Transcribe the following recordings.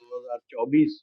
2024,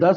10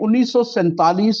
1947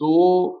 2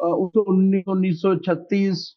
1936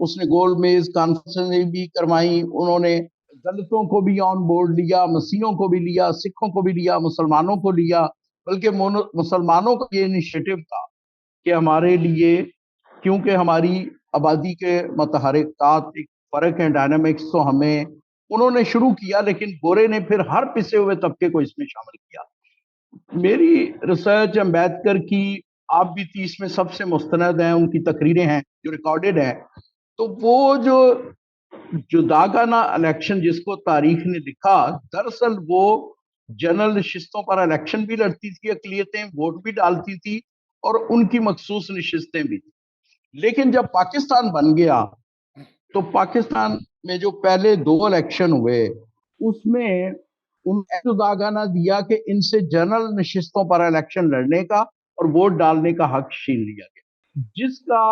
اس نے گول میز کانفرنسیں بھی کروائی، انہوں نے دلتوں کو بھی آن بورڈ لیا، مسیحوں کو بھی لیا، سکھوں کو بھی لیا، مسلمانوں کو لیا، بلکہ مسلمانوں کا یہ انیشیٹو تھا کہ ہمارے لیے، کیونکہ ہماری آبادی کے متحرکات ایک فرق ہیں، ڈائنامکس، تو ہمیں انہوں نے شروع کیا، لیکن گورے نے پھر ہر پسے ہوئے طبقے کو اس میں شامل کیا۔ میری ریسرچ امبیڈکر کی، آپ بھی 30 میں سب سے مستند ہیں، ان کی تقریریں ہیں جو ریکارڈڈ ہیں، تو وہ جو جداگانہ الیکشن جس کو تاریخ نے لکھا، دراصل وہ جنرل نشستوں پر الیکشن بھی لڑتی تھی اقلیتیں، ووٹ بھی ڈالتی تھی، اور ان کی مخصوص نشستیں بھی تھی۔ لیکن جب پاکستان بن گیا تو پاکستان میں جو پہلے 2 الیکشن ہوئے، اس میں ان جداگانہ دیا کہ ان سے جنرل نشستوں پر الیکشن لڑنے کا اور ووٹ ڈالنے کا حق چھین لیا گیا، جس کا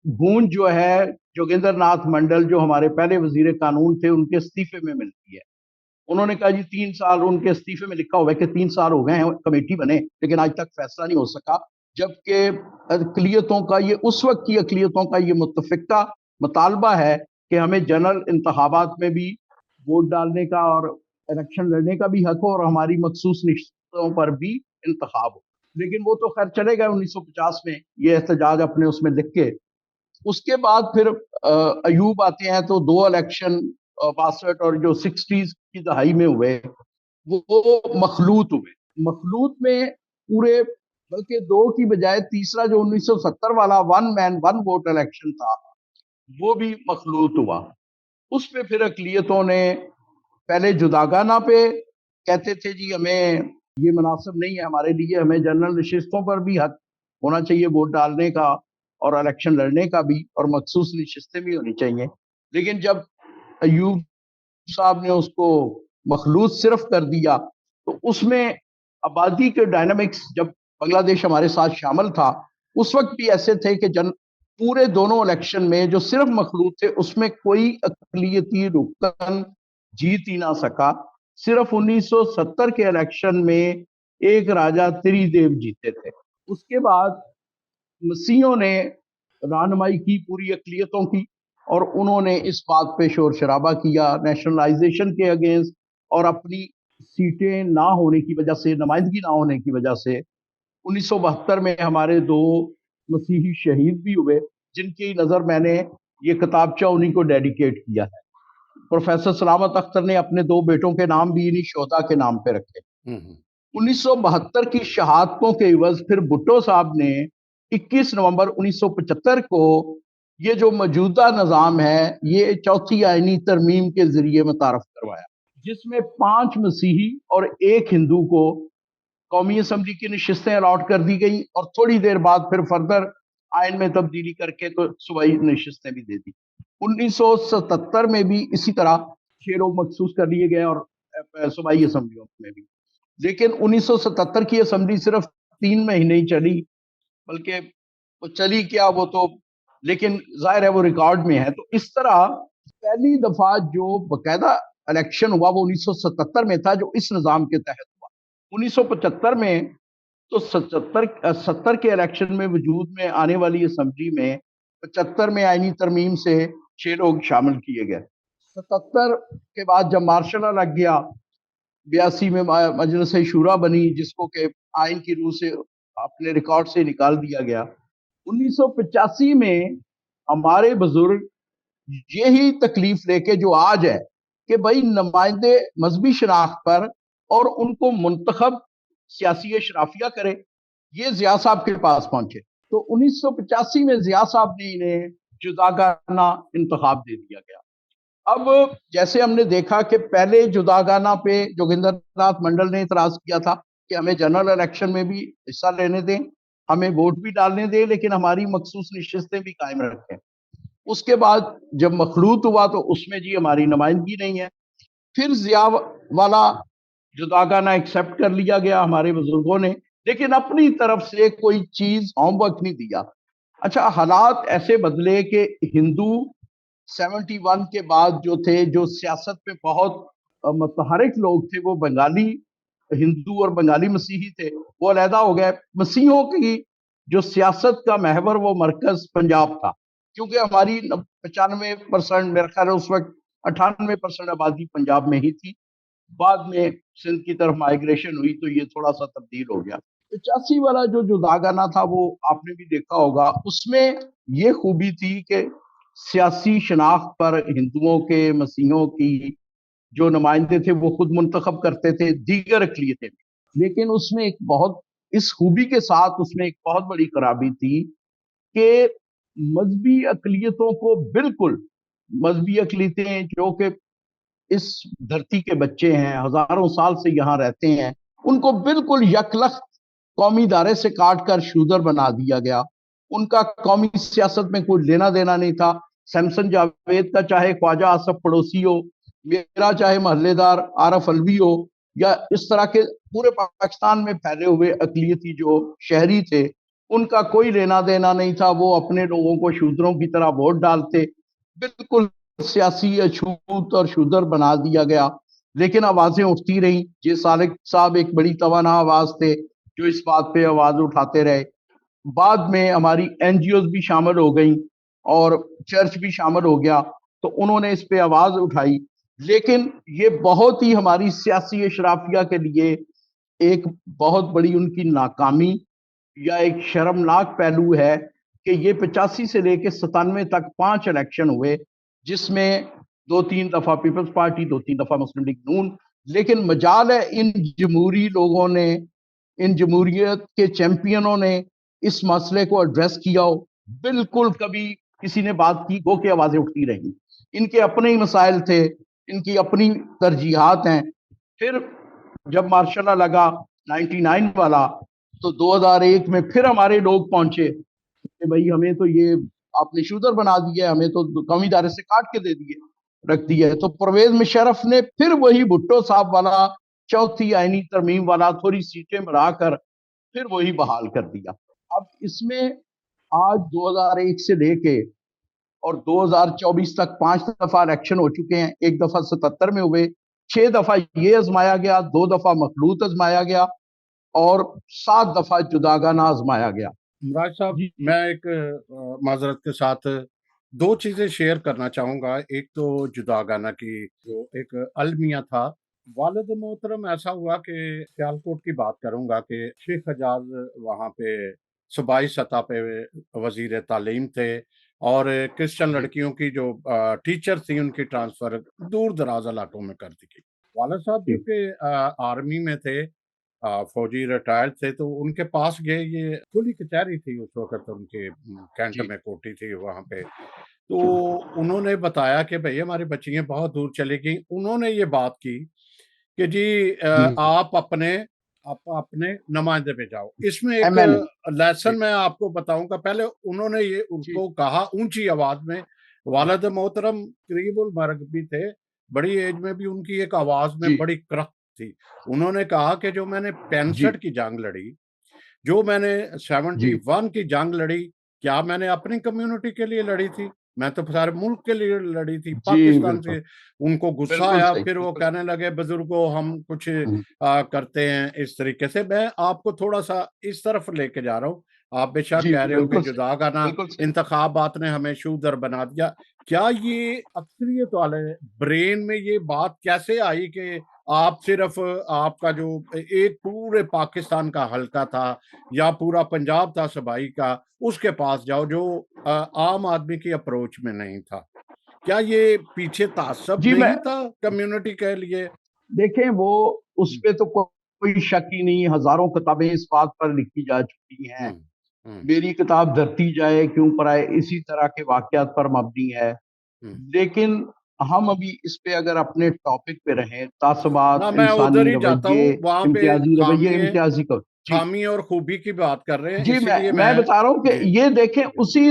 گونج جو ہے جوگیندر ناتھ منڈل جو ہمارے پہلے وزیر قانون تھے، ان کے استعفے میں ملتی ہے۔ انہوں نے کہا جی 3 سال، ان کے استعفے میں لکھا ہوا ہے کہ 3 سال ہو گئے ہیں کمیٹی بنے، لیکن آج تک فیصلہ نہیں ہو سکا، جبکہ اقلیتوں کا یہ، اس وقت کی اقلیتوں کا یہ متفقہ مطالبہ ہے کہ ہمیں جنرل انتخابات میں بھی ووٹ ڈالنے کا اور الیکشن لڑنے کا بھی حق ہو، اور ہماری مخصوص نشستوں پر بھی انتخاب ہو۔ لیکن وہ تو خیر چلے گئے 1950 میں یہ احتجاج اپنے اس میں لکھ کے۔ اس کے بعد پھر ایوب آتے ہیں، تو 2 الیکشن 62 اور جو 60s کی دہائی میں ہوئے، وہ مخلوط ہوئے۔ مخلوط میں پورے، بلکہ 2 کی بجائے تیسرا جو 1970 والا 1 مین 1 ووٹ الیکشن تھا، وہ بھی مخلوط ہوا۔ اس پہ پھر اقلیتوں نے پہلے جداگانہ پہ کہتے تھے جی ہمیں یہ مناسب نہیں ہے ہمارے لیے، ہمیں جنرل نشستوں پر بھی حق ہونا چاہیے ووٹ ڈالنے کا اور الیکشن لڑنے کا بھی، اور مخصوص نشستیں بھی ہونی چاہیے۔ لیکن جب ایوب صاحب نے اس کو مخلوط صرف کر دیا، تو اس میں آبادی کے ڈائنامکس، جب بنگلہ دیش ہمارے ساتھ شامل تھا، اس وقت بھی ایسے تھے کہ پورے دونوں الیکشن میں جو صرف مخلوط تھے، اس میں کوئی اقلیتی رکن جیت ہی نہ سکا۔ صرف 1970 کے الیکشن میں ایک راجہ تری دیو جیتے تھے۔ اس کے بعد مسیحوں نے رہنمائی کی پوری اقلیتوں کی، اور انہوں نے اس بات پہ شور شرابہ کیا نیشنلائزیشن کے اگینسٹ، اور اپنی سیٹیں نہ ہونے کی وجہ سے، نمائندگی نہ ہونے کی وجہ سے 1972 میں ہمارے 2 مسیحی شہید بھی ہوئے، جن کی نظر میں نے یہ کتابچہ انہیں کو ڈیڈیکیٹ کیا ہے۔ پروفیسر سلامت اختر نے اپنے 2 بیٹوں کے نام بھی انہی شہداء کے نام پہ رکھے۔ 1972 کی شہادتوں کے عوض پھر بھٹو صاحب نے 21 نومبر 1975 کو یہ جو موجودہ نظام ہے، یہ 4تھی آئینی ترمیم کے ذریعے متعارف کروایا، جس میں 5 مسیحی اور 1 ہندو کو قومی اسمبلی کی نشستیں الاٹ کر دی گئی، اور تھوڑی دیر بعد پھر فردر آئین میں تبدیلی کر کے تو صوبائی نشستیں بھی دے دی۔ 1977 میں بھی اسی طرح 6 لوگ مخصوص کر لیے گئے، اور صوبائی اسمبلیوں میں بھی۔ لیکن 1977 کی اسمبلی صرف 3 مہینے ہی چلی، بلکہ وہ چلی کیا، وہ تو، لیکن ظاہر ہے وہ ریکارڈ میں ہے۔ تو اس طرح پہلی دفعہ جو باقاعدہ الیکشن ہوا وہ 1977 میں تھا، جو اس نظام کے تحت ہوا۔ 1975 میں تو 70 کے الیکشن میں وجود میں آنے والی اسمبلی میں 75 میں آئینی ترمیم سے 6 لوگ شامل کیے گئے۔ 77 کے بعد جب مارشل لا لگ گیا، 82 میں مجلس شورا بنی، جس کو کہ آئین کی روح سے اپنے ریکارڈ سے نکال دیا گیا۔ 1985 میں ہمارے بزرگ یہی تکلیف لے کے جو آج ہے کہ بھائی نمائندے مذہبی شناخت پر اور ان کو منتخب سیاسی اشرافیہ کرے، یہ ضیاء صاحب کے پاس پہنچے۔ تو 1985 میں ضیاء صاحب نے انہیں جداگانہ انتخاب دے دیا گیا۔ اب جیسے ہم نے دیکھا کہ پہلے جداگانہ پہ جوگیندر ناتھ منڈل نے اعتراض کیا تھا کہ ہمیں جنرل الیکشن میں بھی حصہ لینے دیں، ہمیں ووٹ بھی ڈالنے دیں، لیکن ہماری مخصوص نشستیں بھی قائم رکھیں۔ اس کے بعد جب مخلوط ہوا تو اس میں جی ہماری نمائندگی نہیں ہے، پھر ضیاء والا جداگانہ ایکسیپٹ کر لیا گیا ہمارے بزرگوں نے، لیکن اپنی طرف سے کوئی چیز ہوم ورک نہیں دیا۔ اچھا، حالات ایسے بدلے کہ ہندو 71 کے بعد جو تھے، جو سیاست پہ بہت متحرک لوگ تھے، وہ بنگالی ہندو اور بنگالی مسیحی تھے، وہ علیحدہ ہو گئے۔ مسیحوں کی جو سیاست کا محور وہ مرکز پنجاب تھا، کیونکہ ہماری 95% میرا خیال ہے اس وقت 98% آبادی پنجاب میں ہی تھی. بعد میں سندھ کی طرف مائگریشن ہوئی تو یہ تھوڑا سا تبدیل ہو گیا. 85 والا جو جداگانہ تھا وہ آپ نے بھی دیکھا ہوگا. اس میں یہ خوبی تھی کہ سیاسی شناخت پر ہندوؤں کے مسیحیوں کی جو نمائندے تھے وہ خود منتخب کرتے تھے، دیگر اقلیتیں بھی. لیکن اس میں اس خوبی کے ساتھ اس میں ایک بہت بڑی خرابی تھی کہ مذہبی اقلیتوں کو بالکل، مذہبی اقلیتیں جو کہ اس دھرتی کے بچے ہیں، ہزاروں سال سے یہاں رہتے ہیں، ان کو بالکل یکلخت قومی دھارے سے کاٹ کر شودر بنا دیا گیا. ان کا قومی سیاست میں کوئی لینا دینا نہیں تھا. سیمسن جاوید کا چاہے خواجہ آصف پڑوسی ہو، میرا چاہے محلے دار عارف الوی ہو، یا اس طرح کے پورے پاکستان میں پھیلے ہوئے اقلیتی جو شہری تھے، ان کا کوئی لینا دینا نہیں تھا. وہ اپنے لوگوں کو شودروں کی طرح ووٹ ڈالتے. بالکل سیاسی اچھوت اور شودر بنا دیا گیا. لیکن آوازیں اٹھتی رہیں. جی سالک صاحب ایک بڑی توانا آواز تھے جو اس بات پہ آواز اٹھاتے رہے. بعد میں ہماری این جی اوز بھی شامل ہو گئیں اور چرچ بھی شامل ہو گیا، تو انہوں نے اس پہ آواز اٹھائی. لیکن یہ بہت ہی ہماری سیاسی اشرافیہ کے لیے ایک بہت بڑی ان کی ناکامی یا ایک شرمناک پہلو ہے کہ یہ 85 سے لے کے 97 تک 5 الیکشن ہوئے، جس میں 2-3 دفعہ پیپلز پارٹی، 2-3 دفعہ مسلم لیگ نون. لیکن مجال ہے ان جمہوری لوگوں نے، ان جمہوریت کے چیمپئنوں نے اس مسئلے کو ایڈریس کیا ہو. بالکل کبھی کسی نے بات کی گو کہ آوازیں اٹھتی رہیں. ان کے اپنے ہی مسائل تھے، ان کی اپنی ترجیحات ہیں. پھر جب ماشاء اللہ لگا 99 والا، تو 2001 میں پھر ہمارے لوگ پہنچے کہ بھائی ہمیں تو یہ آپ نے شودر بنا دیا ہے، ہمیں تو قومی دھارے سے کاٹ کے دے دیے، رکھ دیا ہے. تو پرویز مشرف نے پھر وہی بھٹو صاحب والا چوتھی آئینی ترمیم والا تھوڑی سیٹیں بڑھا کر پھر وہی بحال کر دیا. اب اس میں آج 2001 سے لے کے اور 2024 تک 5 دفعہ الیکشن ہو چکے ہیں. ایک دفعہ 77 میں ہوئے، 6 دفعہ یہ آزمایا گیا، 2 دفعہ مخلوط آزمایا گیا اور 7 دفعہ جداگانہ آزمایا گیا. امراج صاحب، جی میں ایک معذرت کے ساتھ 2 چیزیں شیئر کرنا چاہوں گا. ایک تو جداگانہ کی جو ایک المیہ تھا. والد محترم ایسا ہوا کہ سیالکوٹ کی بات کروں گا کہ شیخ حجاز وہاں پہ صوبائی سطح پہ وزیر تعلیم تھے، اور کرسچن جی لڑکیوں کی جو ٹیچر تھی ان کی ٹرانسفر دور دراز علاقوں میں کر دی گئی. والد صاحب جی کیونکہ آرمی میں تھے، فوجی ریٹائرڈ تھے، تو ان کے پاس گئے. یہ کھلی کچہری تھی اس وقت، ان کے کینٹ جی میں کوٹی تھی وہاں پہ. تو انہوں نے بتایا کہ بھئی ہماری بچیاں بہت دور چلی گئیں. انہوں نے یہ بات کی کہ جی آپ اپنے نمائندے پہ جاؤ. اس میں ایک ایم این اے. لیسن میں آپ کو بتاؤں گا. پہلے انہوں نے یہ ان کو کہا اونچی آواز میں. والد محترم قریب المرگ بھی تھے، بڑی ایج میں بھی ان کی ایک آواز میں بڑی کرخت تھی. انہوں نے کہا کہ جو میں نے 65 کی جنگ لڑی، جو میں نے 71 کی جنگ لڑی، کیا میں نے اپنی کمیونٹی کے لیے لڑی تھی؟ میں تو سارے ملک کے لیے لڑی تھی، پاکستان سے. ان کو غصہ آیا. پھر وہ کہنے لگے بزرگوں ہم کچھ کرتے ہیں اس طریقے سے. میں آپ کو تھوڑا سا اس طرف لے کے جا رہا ہوں. آپ بے شک کہہ رہے ہو کہ جداگانہ انتخابات نے ہمیں شودر بنا دیا. کیا یہ اکثریت والے برین میں یہ بات کیسے آئی کہ آپ صرف آپ کا جو ایک پورے پاکستان کا حلقہ تھا یا پورا پنجاب تھا صوبائی کا، اس کے پاس جاؤ جو عام آدمی کی اپروچ میں نہیں تھا؟ کیا یہ پیچھے تعصب نہیں تھا کمیونٹی کے لیے؟ دیکھیں، وہ اس پہ تو کوئی شک ہی نہیں. ہزاروں کتابیں اس بات پر لکھی جا چکی ہیں. میری کتاب دھرتی جائے کیوں پرائے اسی طرح کے واقعات پر مبنی ہے. لیکن ہم ابھی اس پہ اگر اپنے ٹاپک پہ رہیں، تعصبات، میں ادھر انسانی ہی جاتا رویے، ہوں. وہاں پہ امتیازی خامی اور خوبی کی بات کر رہے ہیں. جی اسی لیے میں بتا رہا ہوں کہ یہ دیکھیں اسی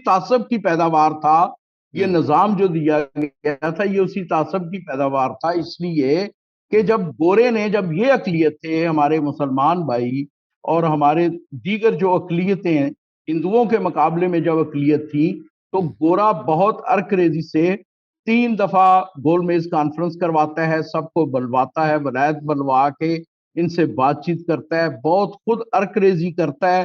تعصب کی پیداوار تھا. یہ نظام جو دیا گیا تھا یہ اسی تعصب کی پیداوار تھا. اس لیے کہ جب گورے نے، جب یہ اقلیت تھے ہمارے مسلمان بھائی اور ہمارے دیگر جو اقلیتیں ہندوؤں کے مقابلے میں جب اقلیت تھی، تو گورا بہت ارک ریزی سے 3 دفعہ گول میز کانفرنس کرواتا ہے، سب کو بلواتا ہے، ولایت بلوا کے ان سے بات چیت کرتا ہے، بہت خود ارک ریزی کرتا ہے.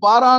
12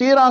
13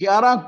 11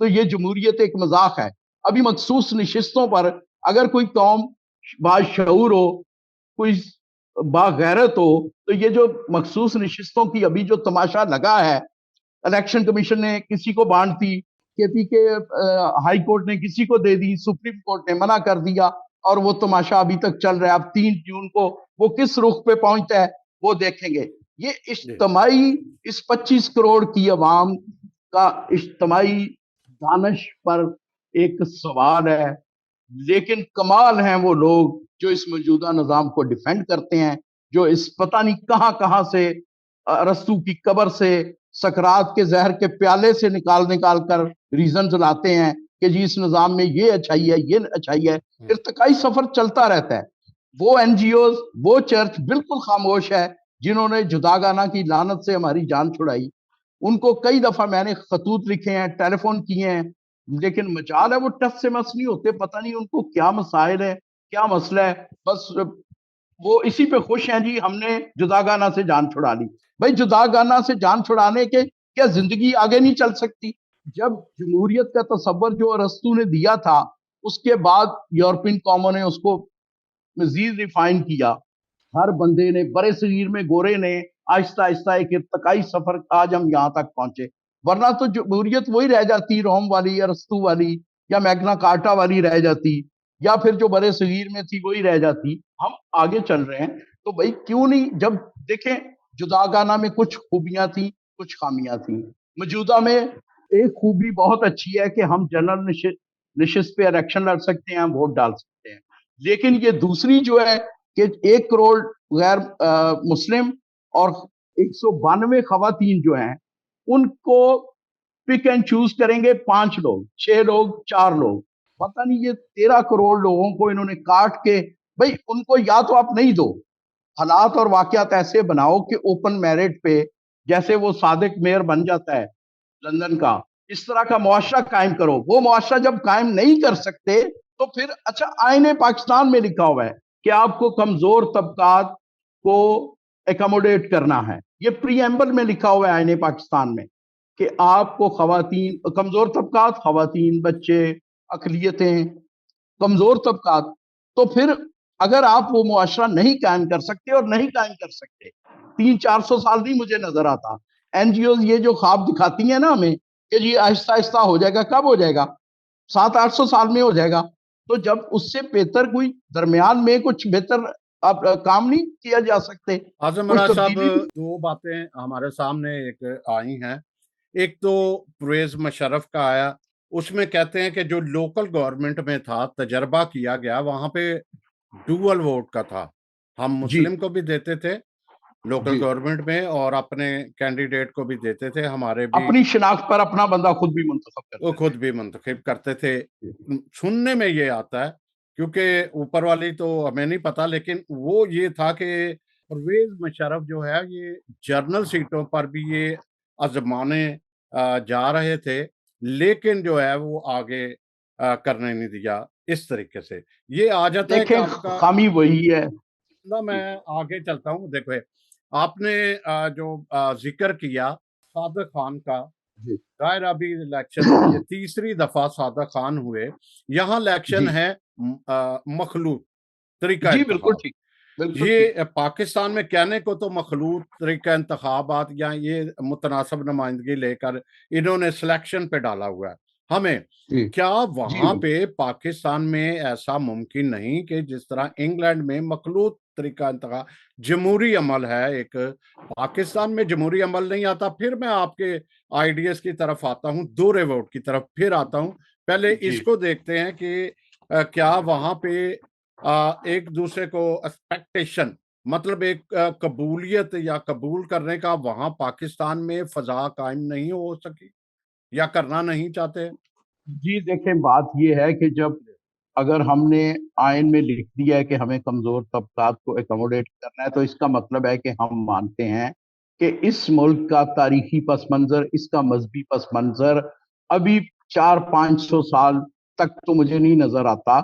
تو یہ جمہوریت ایک مذاق ہے. ابھی مخصوص نشستوں پر اگر کوئی قوم باشعور ہو, کوئی باغیرت ہو, تو یہ جو مخصوص نشستوں کی ابھی جو تماشا لگا ہے, الیکشن کمیشن نے کسی کو بانٹ دی, کے پی کے ہائی کورٹ نے کسی کو دے دی, سپریم کورٹ نے منع کر دیا, اور وہ تماشا ابھی تک چل رہا ہے. اب 3 جون کو وہ کس رخ پہ پہنچتا ہے وہ دیکھیں گے. یہ اجتماعی اس 25 کروڑ کی عوام کا اجتماعی دانش پر ایک سوال ہے. لیکن کمال ہیں وہ لوگ جو اس موجودہ نظام کو ڈیفینڈ کرتے ہیں, جو اس پتہ نہیں کہاں کہاں سے ارسطو کی قبر سے, سکرات کے زہر کے پیالے سے نکال کر ریزنز لاتے ہیں کہ جی اس نظام میں یہ اچھائی ہے, یہ اچھائی ہے. ارتقائی سفر چلتا رہتا ہے. وہ این جی اوز, وہ چرچ بالکل خاموش ہے جنہوں نے جداگانہ کی لعنت سے ہماری جان چھڑائی. ان کو کئی دفعہ میں نے خطوط لکھے ہیں, ٹیلی فون کیے ہیں, لیکن مجال ہے وہ ٹس سے مس نہیں ہوتے. پتہ نہیں ان کو کیا مسائل ہے, کیا مسئلہ ہے. بس وہ اسی پہ خوش ہیں جی ہم نے جداگانہ سے جان چھڑا لی. بھائی جداگانہ سے جان چھڑانے کے کیا زندگی آگے نہیں چل سکتی؟ جب جمہوریت کا تصور جو ارسطو نے دیا تھا, اس کے بعد یورپین قوموں نے اس کو مزید ریفائن کیا. ہر بندے نے, برے صغیر میں گورے نے آہستہ آہستہ ایک ارتقائی سفر, آج ہم یہاں تک پہنچے. ورنہ تو جمہوریت وہی رہ جاتی, روم والی, ارسطو والی, یا میگنا کارٹا والی رہ جاتی, یا پھر جو برے صغیر میں تھی وہی رہ جاتی. ہم آگے چل رہے ہیں تو بھائی کیوں نہیں. جب دیکھیں جداگانہ میں کچھ خوبیاں تھیں, کچھ خامیاں تھیں. موجودہ میں ایک خوبی بہت اچھی ہے کہ ہم جنرل نشست پہ الیکشن لڑ سکتے ہیں, ہم ووٹ ڈال سکتے ہیں. لیکن یہ دوسری جو ہے کہ 1 کروڑ غیر مسلم اور 192 خواتین جو ہیں, ان کو پک اینڈ چوز کریں گے 5 لوگ, 6 لوگ, 4 لوگ. پتہ نہیں یہ 13 کروڑ لوگوں کو انہوں نے کاٹ کے, بھائی ان کو یا تو آپ نہیں دو, حالات اور واقعات ایسے بناؤ کہ اوپن میرٹ پہ, جیسے وہ صادق میئر بن جاتا ہے لندن کا, اس طرح کا معاشرہ قائم کرو. وہ معاشرہ جب قائم نہیں کر سکتے تو پھر اچھا آئین پاکستان میں لکھا ہوا ہے کہ آپ کو کمزور طبقات کو ایکاموڈیٹ کرنا ہے. یہ پری ایمبل میں لکھا ہوا ہے آئین پاکستان میں کہ آپ کو خواتین, کمزور طبقات, خواتین, بچے, اقلیتیں, کمزور طبقات. تو پھر اگر آپ وہ معاشرہ نہیں قائم کر سکتے, اور نہیں قائم کر سکتے 300-400 سال نہیں مجھے نظر آتا. این جی اوز یہ جو خواب دکھاتی ہیں نا ہمیں کہ جی آہستہ آہستہ ہو جائے گا, کب ہو جائے گا؟ 700-800 سال میں ہو جائے گا. تو جب اس سے بہتر کوئی درمیان میں کچھ بہتر اب کام نہیں کیا جا سکتے. اعظم مراج صاحب, 2 باتیں ہمارے سامنے ایک آئی ہیں. ایک تو پرویز مشرف کا آیا, اس میں کہتے ہیں کہ جو لوکل گورنمنٹ میں تھا, تجربہ کیا گیا, وہاں پہ ڈوول ووٹ کا تھا. ہم مسلم کو بھی دیتے تھے لوکل گورنمنٹ میں, اور اپنے کینڈیڈیٹ کو بھی دیتے تھے. ہمارے بھی اپنی شناخت پر اپنا بندہ خود بھی منتخب کرتے, وہ خود بھی منتخب کرتے تھے. سننے میں یہ آتا ہے, کیونکہ اوپر والی تو ہمیں نہیں پتا, لیکن وہ یہ تھا کہ پرویز مشرف جو ہے یہ جرنل سیٹوں پر بھی یہ آزمانے جا رہے تھے, لیکن جو ہے وہ آگے کرنے نہیں دیا. اس طریقے سے یہ آ جاتا ہے کہ آپ کا خامی وہی ہے. میں آگے چلتا ہوں. دیکھو آپ نے جو ذکر کیا صادق خان کا, ظاہر ابھی الیکشن یہ 3ری دفعہ صادق خان ہوئے. یہاں الیکشن ہے مخلوط طریقہ جی انتخاب. بالکل ٹھیک. یہ پاکستان میں کہنے کو تو مخلوط طریقہ انتخابات یا یہ متناسب نمائندگی لے کر انہوں نے سلیکشن پہ ڈالا ہوا ہے ہمیں. کیا وہاں پہ پاکستان میں ایسا ممکن نہیں کہ جس طرح انگلینڈ میں مخلوط طریقہ انتخاب جمہوری عمل ہے, ایک پاکستان میں جمہوری عمل نہیں آتا؟ پھر میں آپ کے آئیڈیاز کی طرف آتا ہوں, دوہرے ووٹ کی طرف پھر آتا ہوں. پہلے اس کو دیکھتے ہیں کہ کیا وہاں پہ ایک دوسرے کو ایکسپیکٹیشن, مطلب ایک قبولیت یا قبول کرنے کا وہاں پاکستان میں فضا قائم نہیں ہو سکی, یا کرنا نہیں چاہتے؟ جی دیکھیں بات یہ ہے کہ جب اگر ہم نے آئین میں لکھ دیا ہے کہ ہمیں کمزور طبقات کو ایکاموڈیٹ کرنا ہے, تو اس کا مطلب ہے کہ ہم مانتے ہیں کہ اس ملک کا تاریخی پس منظر, اس کا مذہبی پس منظر ابھی 400-500 سال تک تو مجھے نہیں نظر آتا.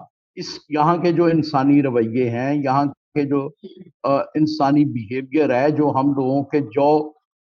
یہاں کے جو انسانی رویے ہیں, یہاں کے جو انسانی بیہیویئر ہے, جو ہم لوگوں کے جو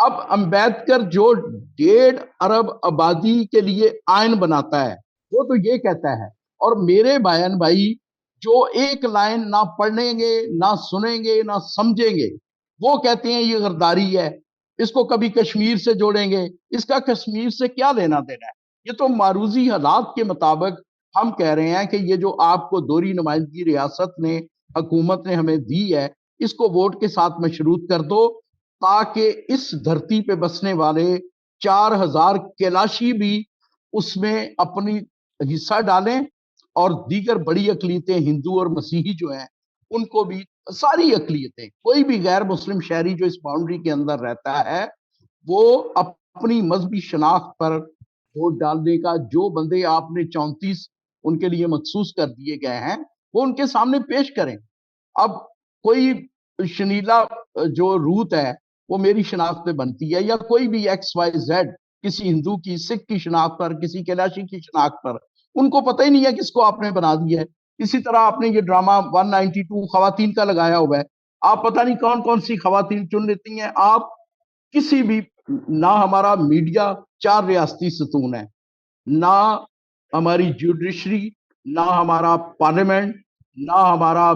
اب امبیڈکر جو 1.5 ارب آبادی کے لیے آئین بناتا ہے وہ تو یہ کہتا ہے، اور میرے بہن بھائی جو ایک لائن نہ پڑھیں گے نہ سنیں گے نہ سمجھیں گے وہ کہتے ہیں یہ غداری ہے، اس کو کبھی کشمیر سے جوڑیں گے، اس کا کشمیر سے کیا لینا دینا ہے؟ یہ تو معروضی حالات کے مطابق ہم کہہ رہے ہیں کہ یہ جو آپ کو دوہری نمائندگی ریاست نے حکومت نے ہمیں دی ہے اس کو ووٹ کے ساتھ مشروط کر دو تاکہ اس دھرتی پہ بسنے والے 4,000 کیلاشی بھی اس میں اپنی حصہ ڈالیں، اور دیگر بڑی اقلیتیں ہندو اور مسیحی جو ہیں ان کو بھی، ساری اقلیتیں، کوئی بھی غیر مسلم شہری جو اس باؤنڈری کے اندر رہتا ہے وہ اپنی مذہبی شناخت پر ووٹ ڈالنے کا، جو بندے آپ نے 34 ان کے لیے مخصوص کر دیے گئے ہیں وہ ان کے سامنے پیش کریں۔ اب کوئی شنیلا جو روت ہے وہ میری شناخت پہ بنتی ہے، یا کوئی بھی ایکس وائی زیڈ کسی ہندو کی، سکھ کی شناخت پر، کسی کیلاشی کی شناخت پر، ان کو پتہ ہی نہیں ہے کس کو آپ نے بنا دیا ہے۔ اسی طرح آپ نے یہ ڈرامہ 192 خواتین کا لگایا ہوا ہے، آپ پتہ نہیں کون کون سی خواتین چن لیتی ہیں۔ آپ کسی بھی، نہ ہمارا میڈیا 4 ریاستی ستون ہے، نہ ہماری جوڈیشری، نہ ہمارا پارلیمنٹ، نہ ہمارا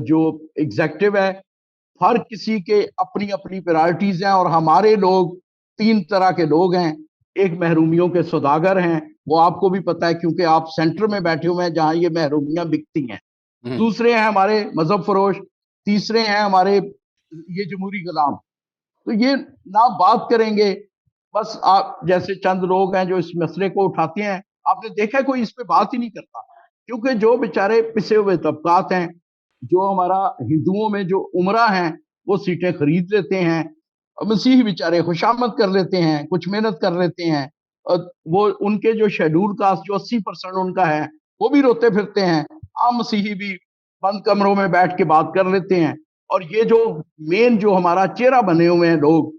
جو ایگزیکٹو ہے، ہر کسی کے اپنی اپنی پرائرٹیز ہیں، اور ہمارے لوگ 3 طرح کے لوگ ہیں۔ ایک محرومیوں کے سوداگر ہیں، وہ آپ کو بھی پتا ہے کیونکہ آپ سینٹر میں بیٹھے ہوئے ہیں جہاں یہ محرومیاں بکتی ہیں۔ دوسرے ہیں ہمارے مذہب فروش، تیسرے ہیں ہمارے یہ جمہوری غلام۔ تو یہ نہ بات کریں گے، بس آپ جیسے چند لوگ ہیں جو اس مسئلے کو اٹھاتے ہیں، آپ نے دیکھا کوئی اس پہ بات ہی نہیں کرتا، کیونکہ جو بیچارے پسے ہوئے طبقات ہیں، جو ہمارا ہندوؤں میں جو عمرہ ہیں وہ سیٹیں خرید لیتے ہیں، مسیحی بیچارے خوشامد کر لیتے ہیں، کچھ محنت کر لیتے ہیں، اور وہ ان کے جو شیڈول کاسٹ جو 80% ان کا ہے وہ بھی روتے پھرتے ہیں، عام مسیحی بھی بند کمروں میں بیٹھ کے بات کر لیتے ہیں، اور یہ جو مین جو ہمارا چہرہ بنے ہوئے ہیں لوگ،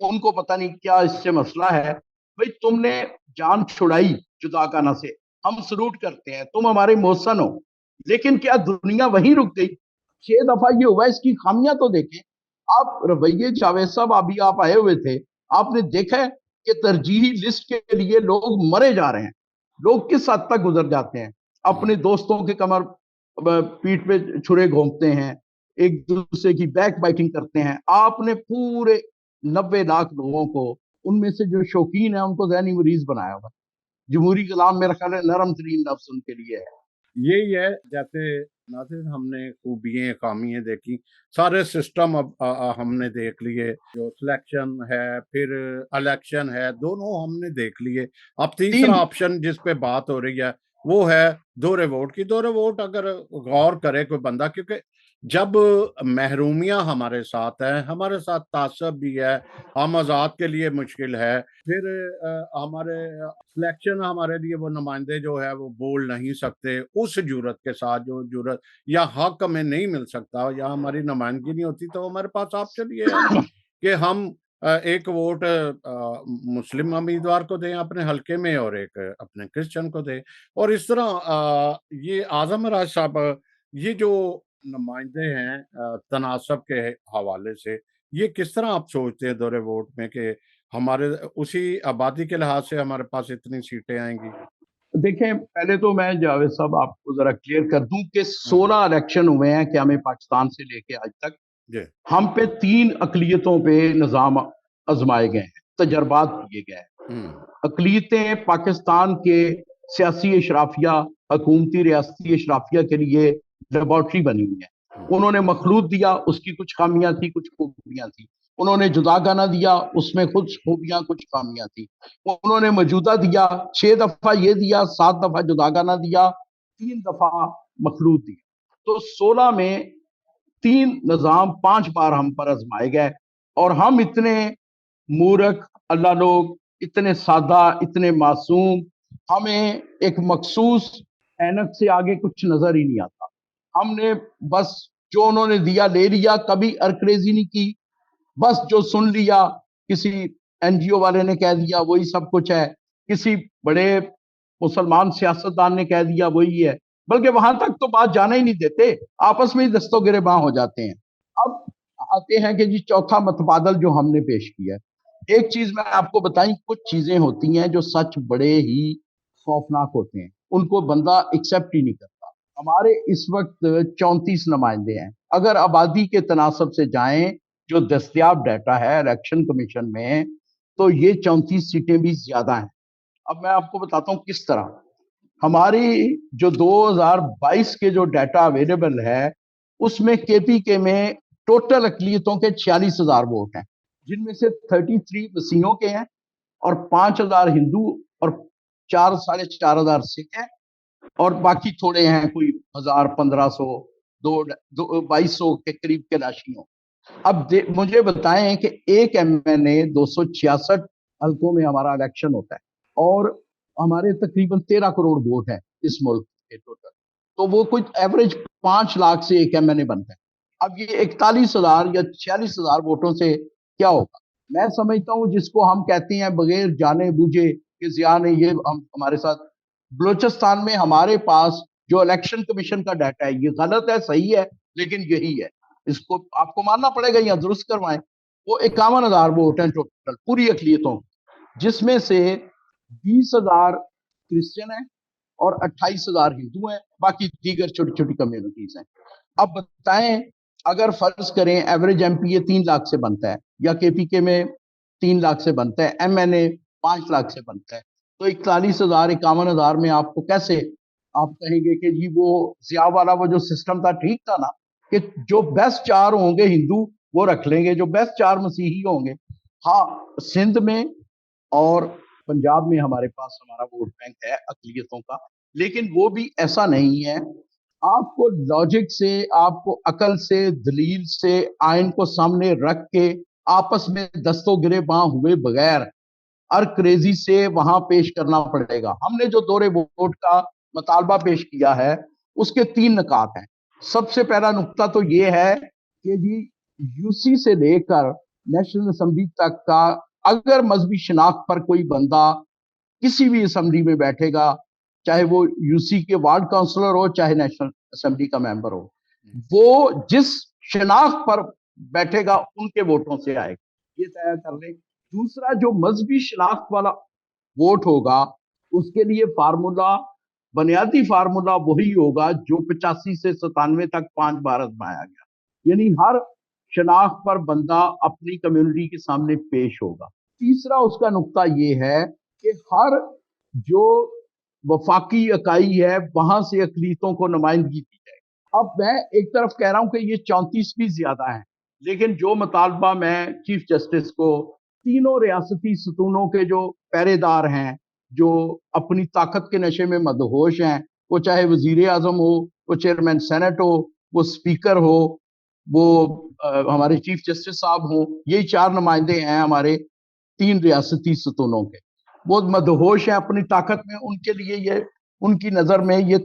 ان کو پتہ نہیں کیا اس سے مسئلہ ہے۔ بھئی تم نے جان چھڑائی جدا کانا سے، ہم سلوٹ کرتے ہیں، تم ہمارے محسن ہو، لیکن کیا دنیا وہیں رک گئی؟ 6 دفعہ یہ ہوا، اس کی خامیاں تو دیکھیں آپ۔ رویے جاوید صاحب ابھی آپ آئے ہوئے تھے، آپ نے دیکھا ہے کہ ترجیحی لسٹ کے لیے لوگ مرے جا رہے ہیں، لوگ کس حد تک گزر جاتے ہیں، اپنے دوستوں کے کمر پیٹ پہ چھرے گھونپتے ہیں، ایک دوسرے کی بیک بائٹنگ کرتے ہیں۔ آپ نے پورے 90 لاکھ لوگوں کو، ان میں سے جو شوقین ہیں ان کو ذہنی مریض بنایا ہوا۔ جمہوری غلام میرا خیال ہے نرم ترین لفظ ان کے لیے ہے۔ یہی ہے، جیسے ناصر ہم نے خوبیاں خامیاں دیکھی، سارے سسٹم اب ہم نے دیکھ لیے، جو سلیکشن ہے پھر الیکشن ہے، دونوں ہم نے دیکھ لیے۔ اب تیسرا آپشن جس پہ بات ہو رہی ہے وہ ہے دوہرے ووٹ کی۔ دوہرے ووٹ اگر غور کرے کوئی بندہ، کیونکہ جب محرومیاں ہمارے ساتھ ہیں، ہمارے ساتھ تعصب بھی ہے، ہم آزاد کے لیے مشکل ہے، پھر ہمارے سلیکشن ہمارے لیے وہ نمائندے جو ہے وہ بول نہیں سکتے اس جرت کے ساتھ، جو جرت یا حق ہمیں نہیں مل سکتا یا ہماری نمائندگی نہیں ہوتی، تو ہمارے پاس آپشن یہ ہے کہ ہم ایک ووٹ مسلم امیدوار کو دیں اپنے حلقے میں اور ایک اپنے کرسچن کو دیں۔ اور اس طرح یہ اعظم راج صاحب، یہ جو نمائندے ہیں تناسب کے حوالے سے، یہ کس طرح آپ سوچتے ہیں دورے ووٹ میں کہ ہمارے اسی آبادی کے لحاظ سے ہمارے پاس اتنی سیٹیں آئیں گی؟ دیکھیں پہلے تو میں جاوید صاحب آپ کو ذرا کلیئر کر دوں کہ 16 الیکشن ہوئے ہیں کہ ہمیں پاکستان سے لے کے آج تک، ہم پہ 3 اقلیتوں پہ نظام آزمائے گئے ہیں، تجربات کیے گئے ہیں۔ اقلیتیں پاکستان کے سیاسی اشرافیہ، حکومتی ریاستی اشرافیہ کے لیے لیبارٹری بنی ہوئی ہے۔ انہوں نے مخلوط دیا، اس کی کچھ خامیاں تھی کچھ خوبیاں تھی، انہوں نے جداگانہ دیا، اس میں کچھ خوبیاں کچھ خامیاں تھی، انہوں نے موجودہ دیا، 6 دفعہ یہ دیا، 7 دفعہ جداگانہ دیا، 3 دفعہ مخلوط دیا، تو 16 میں 3 نظام 5 بار ہم پر آزمائے گئے، اور ہم اتنے مورخ اللہ لوگ، اتنے سادہ، اتنے معصوم، ہمیں ایک مخصوص اینک سے آگے کچھ نظر ہی نہیں آتا۔ ہم نے بس جو انہوں نے دیا لے لیا، کبھی ارکریزی نہیں کی، بس جو سن لیا، کسی این جی او والے نے کہہ دیا وہی سب کچھ ہے، کسی بڑے مسلمان سیاستدان نے کہہ دیا وہی ہے، بلکہ وہاں تک تو بات جانا ہی نہیں دیتے، آپس میں ہی دستوں گریباں ہو جاتے ہیں۔ اب آتے ہیں کہ جی چوتھا متبادل جو ہم نے پیش کیا ہے، ایک چیز میں آپ کو بتائیں، کچھ چیزیں ہوتی ہیں جو سچ بڑے ہی خوفناک ہوتے ہیں، ان کو بندہ ایکسیپٹ ہی نہیں کرتا۔ ہمارے اس وقت 34 نمائندے ہیں، اگر آبادی کے تناسب سے جائیں جو دستیاب ڈیٹا ہے الیکشن کمیشن میں، تو یہ 34 سیٹیں بھی زیادہ ہیں۔ اب میں آپ کو بتاتا ہوں کس طرح۔ ہماری جو 2022 کے جو ڈیٹا اویلیبل ہے، اس میں کے پی کے میں ٹوٹل اقلیتوں کے 46,000 ووٹ ہیں، جن میں سے 33 مسیحوں کے ہیں اور 5,000 ہندو اور 4,500 سکھ ہیں، اور باقی تھوڑے ہیں، کوئی 1,000 1,500 2,200 کے قریب کے لاشیوں۔ اب مجھے بتائیں کہ ایک ایم این اے 266 حلقوں میں ہمارا الیکشن ہوتا ہے، اور ہمارے تقریباً 13 کروڑ ووٹ ہیں اس ملک کے ٹوٹل، تو وہ کچھ ایوریج 5 لاکھ سے ایک ایم این اے بنتا ہے۔ اب یہ 41,000 یا 46,000 ووٹوں سے کیا ہوگا؟ میں سمجھتا ہوں جس کو ہم کہتے ہیں بغیر جانے بوجھے کہ ضیاء نے یہ ہمارے ساتھ، بلوچستان میں ہمارے پاس جو الیکشن کمیشن کا ڈیٹا ہے، یہ غلط ہے صحیح ہے لیکن یہی ہے، اس کو آپ کو ماننا پڑے گا یا درست کروائیں، وہ 51,000 ووٹ ہیں ٹوٹل پوری اقلیتوں، جس میں سے 20,000 کرسچن ہیں اور 28,000 ہندو ہیں، باقی دیگر چھوٹی چھوٹی کمیونٹیز ہیں۔ اب بتائیں اگر فرض کریں ایوریج ایم پی اے 3 لاکھ سے بنتا ہے، یا کے پی کے میں 3 لاکھ سے بنتا ہے، ایم این اے 5 لاکھ سے بنتا ہے، تو 41,000 51,000 میں آپ کو کیسے آپ کہیں گے کہ جی وہ ضیاء والا وہ جو سسٹم تھا ٹھیک تھا نا، کہ جو بیسٹ 4 ہوں گے ہندو وہ رکھ لیں گے، جو بیسٹ 4 مسیحی ہوں گے۔ ہاں، سندھ میں اور پنجاب میں ہمارے پاس ہمارا ووٹ بینک ہے اقلیتوں کا، لیکن وہ بھی ایسا نہیں ہے۔ آپ کو لاجک سے، آپ کو عقل سے، دلیل سے، آئین کو سامنے رکھ کے آپس میں دستوں گرے باں ہوئے بغیر کریزی سے وہاں پیش کرنا پڑے گا۔ ہم نے جو دورے ووٹ کا مطالبہ پیش کیا ہے اس کے 3 نکات ہیں۔ سب سے پہلا نقطہ تو یہ ہے کہ جی یو سی سے لے کر نیشنل اسمبلی تک کا اگر مذہبی شناخت پر کوئی بندہ کسی بھی اسمبلی میں بیٹھے گا، چاہے وہ یو سی کے وارڈ کاؤنسلر ہو چاہے نیشنل اسمبلی کا ممبر ہو، وہ جس شناخت پر بیٹھے گا ان کے ووٹوں سے آئے گا، یہ طے کر لیں۔ دوسرا، جو مذہبی شناخت والا ووٹ ہوگا اس کے لیے فارمولا، بنیادی فارمولا وہی ہوگا جو 85 سے 97 تک 5 بار آزمایا گیا، یعنی ہر شناخت پر بندہ اپنی کمیونٹی کے سامنے پیش ہوگا۔ تیسرا اس کا نقطہ یہ ہے کہ ہر جو وفاقی اکائی ہے وہاں سے اقلیتوں کو نمائندگی دی جائے۔ اب میں ایک طرف کہہ رہا ہوں کہ یہ 34 بھی زیادہ ہیں، لیکن جو مطالبہ میں چیف جسٹس کو، تینوں ریاستی ستونوں کے جو پہرے دار ہیں، جو اپنی طاقت کے نشے میں مدہوش ہیں، وہ چاہے وزیر اعظم ہو، وہ چیئرمین سینٹ ہو، وہ اسپیکر ہو، وہ ہمارے چیف جسٹس صاحب ہوں، یہی 4 نمائندے ہیں ہمارے 3 ریاستی ستونوں کے، وہ مدہوش ہیں اپنی طاقت میں۔ ان کے لیے یہ، ان کی نظر میں یہ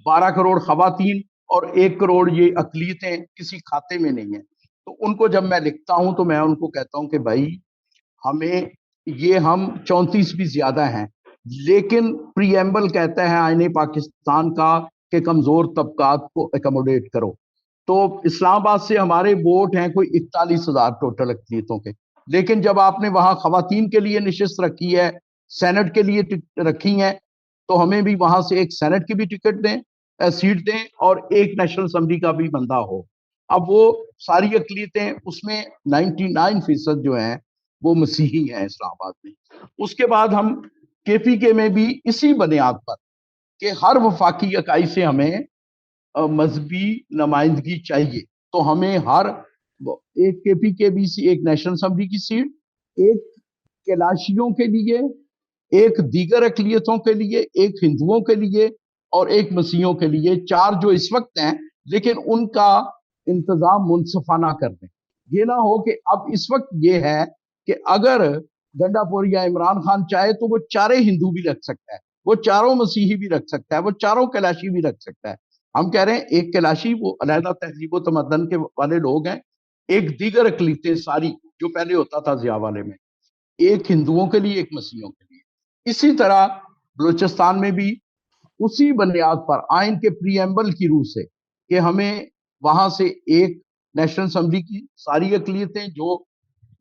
12 کروڑ خواتین اور 1 کروڑ یہ اقلیتیں کسی کھاتے میں نہیں ہیں۔ تو ان کو جب میں لکھتا ہوں تو میں ان کو کہتا ہوں کہ بھائی ہمیں یہ، ہم 34 بھی زیادہ ہیں، لیکن پریمبل کہتا ہے آئین پاکستان کا کہ کمزور طبقات کو ایکوموڈیٹ کرو۔ تو اسلام آباد سے ہمارے ووٹ ہیں کوئی 41,000 ٹوٹل اقلیتوں کے، لیکن جب آپ نے وہاں خواتین کے لیے نشست رکھی ہے، سینٹ کے لیے رکھی ہیں، تو ہمیں بھی وہاں سے ایک سینٹ کی بھی ٹکٹ دیں، سیٹ دیں، اور ایک نیشنل اسمبلی کا بھی بندہ ہو۔ اب وہ ساری اقلیتیں، اس میں 99% جو ہیں وہ مسیحی ہیں اسلام آباد میں۔ اس کے بعد ہم کے پی کے میں بھی اسی بنیاد پر کہ ہر وفاقی اکائی سے ہمیں مذہبی نمائندگی چاہیے، تو ہمیں ہر ایک کے پی کے بھی سی، ایک نیشنل اسمبلی کی سیٹ، ایک کیلاشیوں کے لیے، ایک دیگر اقلیتوں کے لیے، ایک ہندوؤں کے لیے اور ایک مسیحیوں کے لیے، 4 جو اس وقت ہیں، لیکن ان کا انتظام منصفانہ کر دیں۔ یہ نہ ہو کہ اب اس وقت یہ ہے کہ اگر گنڈا پور یا عمران خان چاہے تو وہ 4 ہندو بھی رکھ سکتا ہے، وہ 4 مسیحی بھی رکھ سکتا ہے، وہ 4 کیلاشی بھی رکھ سکتا ہے۔ ہم کہہ رہے ہیں ایک کیلاشی وہ علیحدہ تہذیب و تمدن کے والے لوگ ہیں، ایک دیگر اقلیتیں ساری جو پہلے ہوتا تھا ضیاء والے میں، ایک ہندوؤں کے لیے، ایک مسیحیوں کے لیے۔ اسی طرح بلوچستان میں بھی اسی بنیاد پر آئین کے پریمبل کی روح سے کہ ہمیں وہاں سے ایک نیشنل اسمبلی کی ساری اقلیتیں جو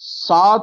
7,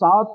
7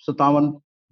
57,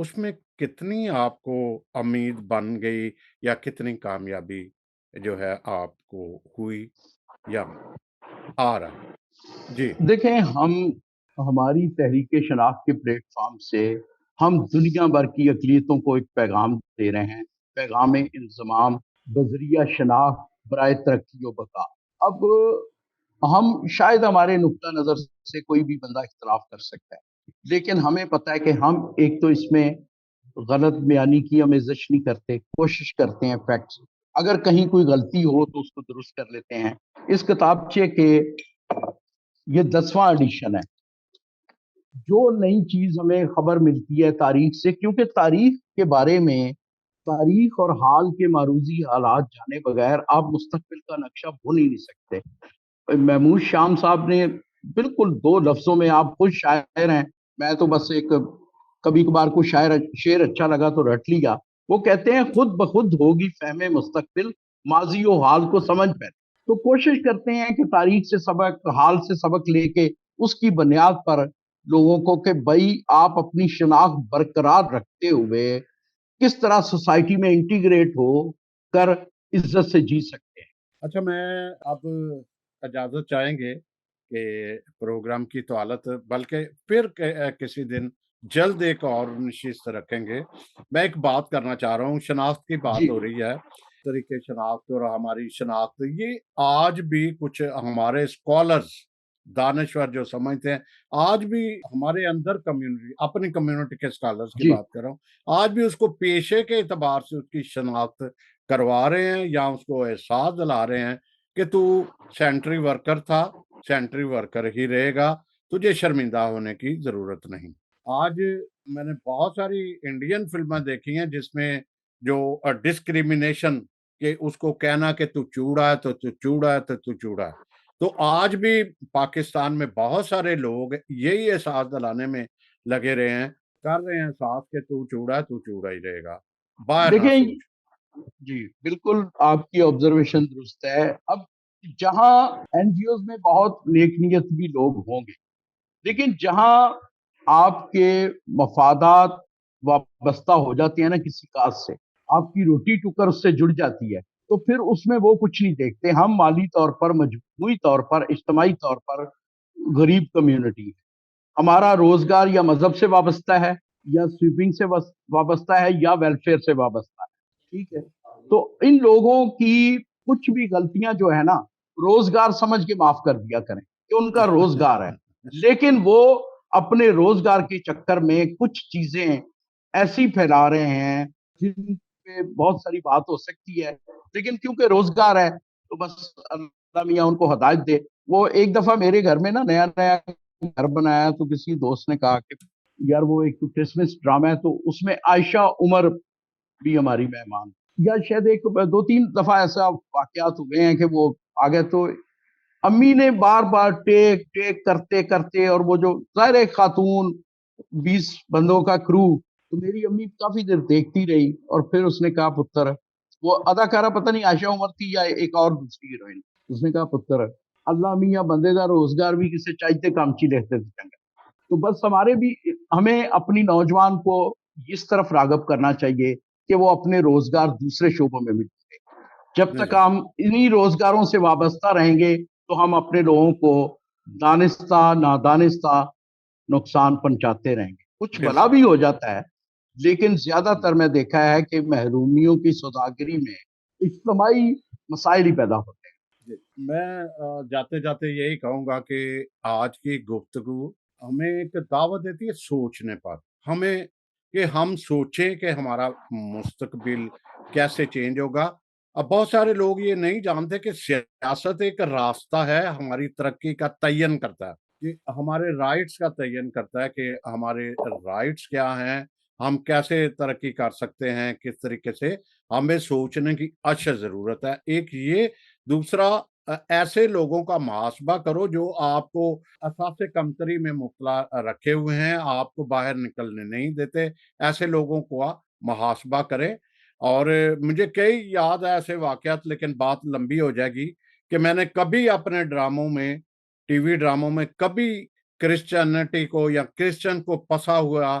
اس میں کتنی آپ کو امید بن گئی یا کتنی کامیابی جو ہے آپ کو ہوئی یا آ رہا ہے؟ جی، دیکھیں، ہماری تحریک شناخت کے پلیٹ فارم سے ہم دنیا بھر کی اقلیتوں کو ایک پیغام دے رہے ہیں، پیغام انضمام بذریعہ شناخت برائے ترقی و بقا۔ اب ہم شاید ہمارے نقطہ نظر سے کوئی بھی بندہ اختلاف کر سکتا ہے، لیکن ہمیں پتہ ہے کہ ہم ایک تو اس میں غلط بیانی کی ہم عزت نہیں کرتے، کوشش کرتے ہیں فیکٹس، اگر کہیں کوئی غلطی ہو تو اس کو درست کر لیتے ہیں۔ اس کتابچے کے یہ 10واں ایڈیشن ہے۔ جو نئی چیز ہمیں خبر ملتی ہے تاریخ سے، کیونکہ تاریخ کے بارے میں، تاریخ اور حال کے معروضی حالات جانے بغیر آپ مستقبل کا نقشہ بن ہی نہیں سکتے۔ محمود شام صاحب نے بالکل 2 لفظوں میں، آپ خود شاعر ہیں، میں تو بس ایک کبھی کبھار کو شعر اچھا لگا تو رٹ لیا۔ وہ کہتے ہیں خود بخود ہوگی فہم مستقبل، ماضی و حال کو سمجھ پہ۔ تو کوشش کرتے ہیں کہ تاریخ سے سبق، حال سے سبق لے کے اس کی بنیاد پر لوگوں کو کہ بھائی آپ اپنی شناخت برقرار رکھتے ہوئے کس طرح سوسائٹی میں انٹیگریٹ ہو کر عزت سے جی سکتے ہیں۔ اچھا، میں اب اجازت چاہیں گے کہ پروگرام کی توالت، بلکہ پھر کسی دن جلد ایک اور نشست رکھیں گے۔ میں ایک بات کرنا چاہ رہا ہوں، شناخت کی جی بات ہو رہی ہے، طریقے شناخت اور ہماری شناخت، یہ آج بھی کچھ ہمارے اسکالرز، دانشور جو سمجھتے ہیں، آج بھی ہمارے اندر کمیونٹی، اپنی کمیونٹی کے اسکالرز کی جی بات کر رہا ہوں، آج بھی اس کو پیشے کے اعتبار سے اس کی شناخت کروا رہے ہیں یا اس کو احساس دلا رہے ہیں کہ تو سینٹری ورکر تھا، سینٹری ورکر ہی رہے گا، تجھے شرمندہ ہونے کی ضرورت نہیں۔ آج میں نے بہت ساری انڈین فلمیں دیکھی ہیں جس میں جو ڈسکریمنیشن، کہ اس کو کہنا کہ تو چوڑا ہے تو تو چوڑا ہے تو تو چوڑا ہے، تو آج بھی پاکستان میں بہت سارے لوگ یہی احساس دلانے میں لگے رہے ہیں، کر رہے ہیں احساس کہ تو چوڑا ہے تو چوڑا ہی رہے گا، باہر نہ دیکھیں، سوچ۔ جی بالکل آپ کی آبزرویشن درست ہے۔ اب جہاں این جی اوز میں بہت نیک نیت بھی لوگ ہوں گے، لیکن جہاں آپ کے مفادات وابستہ ہو جاتے ہیں نا کسی کاز سے، آپ کی روٹی ٹکر اس سے جڑ جاتی ہے، تو پھر اس میں وہ کچھ نہیں دیکھتے۔ ہم مالی طور پر، مجموعی طور پر، اجتماعی طور پر غریب کمیونٹی ہے، ہمارا روزگار یا مذہب سے وابستہ ہے، یا سویپنگ سے وابستہ ہے، یا ویلفیئر سے وابستہ ہے، ٹھیک ہے؟ تو ان لوگوں کی کچھ بھی غلطیاں جو ہے نا، روزگار سمجھ کے معاف کر دیا کریں کہ ان کا روزگار ہے، لیکن وہ اپنے روزگار کے چکر میں کچھ چیزیں ایسی پھیلا رہے ہیں جن پہ بہت ساری بات ہو سکتی ہے، لیکن کیونکہ روزگار ہے تو بس اللہ میاں ان کو ہدایت دے۔ وہ ایک دفعہ میرے گھر میں نا نیا نیا گھر بنایا تو کسی دوست نے کہا کہ یار وہ ایک تو کرسمس ڈرامہ ہے، تو اس میں عائشہ عمر بھی ہماری مہمان، یا شاید ایک 2-3 دفعہ ایسا واقعات ہوئے ہیں کہ وہ آگے تو امی نے بار بار ٹیک ٹیک کرتے کرتے، اور وہ جو ظاہر ایک خاتون 20 بندوں کا کرو، تو میری امی کافی دیر دیکھتی رہی، اور پھر اس نے کہا پتر، وہ اداکارہ پتہ نہیں عائشہ عمر تھی یا ایک اور دوسری ہیروئن، اس نے کہا پتر اللہ میاں بندے دا روزگار بھی کسے چاہتے کام چی لیتے تھے۔ تو بس ہمیں اپنی نوجوان کو اس طرف راغب کرنا چاہیے کہ وہ اپنے روزگار دوسرے شعبوں میں بھی دیں۔ جب تک جی، ہم انہی روزگاروں سے وابستہ رہیں گے تو ہم اپنے لوگوں کو دانستہ نادانستہ نقصان پہنچاتے رہیں گے۔ کچھ بھلا بالکل۔ بھی ہو جاتا ہے، لیکن زیادہ تر میں دیکھا ہے کہ محرومیوں کی سوداگری میں اجتماعی مسائل ہی پیدا ہوتے ہیں۔ جی، میں جاتے جاتے یہی کہوں گا کہ آج کی گفتگو ہمیں ایک دعوت دیتی ہے سوچنے پر، ہمیں کہ ہم سوچیں کہ ہمارا مستقبل کیسے چینج ہوگا۔ اب بہت سارے لوگ یہ نہیں جانتے کہ سیاست ایک راستہ ہے، ہماری ترقی کا تعین کرتا ہے، کہ ہمارے رائٹس کا تعین کرتا ہے کہ ہمارے رائٹس کیا ہیں، ہم کیسے ترقی کر سکتے ہیں، کس طریقے سے، ہمیں سوچنے کی اشد ضرورت ہے۔ ایک یہ، دوسرا ایسے لوگوں کا محاسبہ کرو جو آپ کو اثاثے کمتری میں مبتلا رکھے ہوئے ہیں، آپ کو باہر نکلنے نہیں دیتے، ایسے لوگوں کو محاسبہ کریں۔ اور مجھے کئی یاد ہے ایسے واقعات، لیکن بات لمبی ہو جائے گی، کہ میں نے کبھی اپنے ڈراموں میں، ٹی وی ڈراموں میں کبھی کرسچینٹی کو یا کرسچن کو پسا ہوا